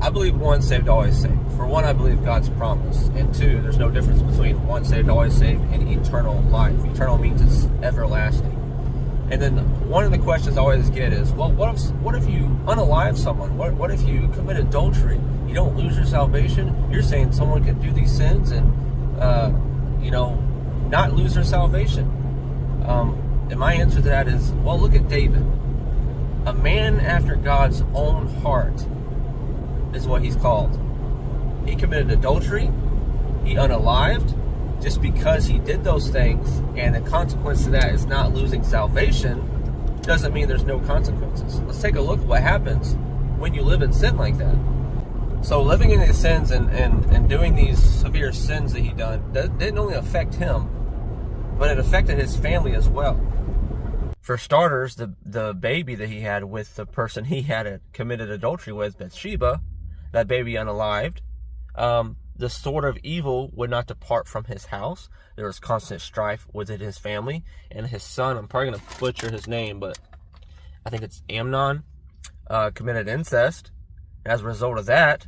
I believe once saved, always saved. For one, I believe God's promise. And two, there's no difference between once saved, always saved and eternal life. Eternal means it's everlasting. And then one of the questions I always get is, well, what if you unalive someone? What if you commit adultery? You don't lose your salvation? You're saying someone can do these sins and, not lose their salvation? And my answer to that is, well, look at David. A man after God's own heart is what he's called. He committed adultery. He unalived. Just because he did those things and the consequence of that is not losing salvation doesn't mean there's no consequences. Let's take a look at what happens when you live in sin like that. So living in these sins and doing these severe sins that he done didn't only affect him, but it affected his family as well. For starters, the baby that he had with the person he had committed adultery with, Bathsheba, that baby unalived, the sword of evil would not depart from his house. There was constant strife within his family. And his son, I'm probably going to butcher his name, but I think it's Amnon, committed incest. As a result of that,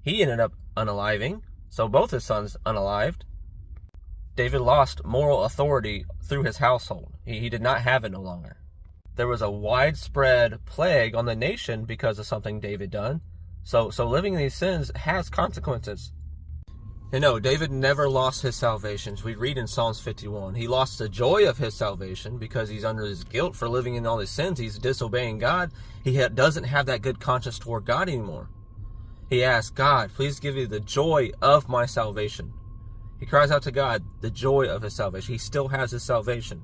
he ended up unaliving. So both his sons unalived. David lost moral authority through his household. He did not have it no longer. There was a widespread plague on the nation because of something David done. So living in these sins has consequences. And no, David never lost his salvation. We read in Psalms 51. He lost the joy of his salvation because he's under his guilt for living in all his sins. He's disobeying God. He doesn't have that good conscience toward God anymore. He asks, God, please give me the joy of my salvation. He cries out to God, the joy of his salvation. He still has his salvation.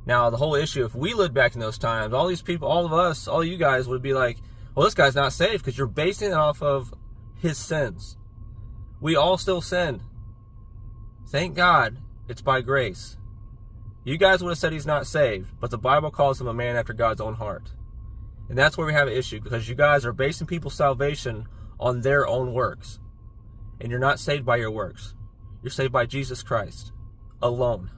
Now, the whole issue, if we lived back in those times, all these people, all of us, all you guys would be like, well, this guy's not saved because you're basing it off of his sins. We all still sin. Thank God it's by grace. You guys would have said he's not saved, but the Bible calls him a man after God's own heart. And that's where we have an issue, because you guys are basing people's salvation on their own works. And you're not saved by your works. You're saved by Jesus Christ alone.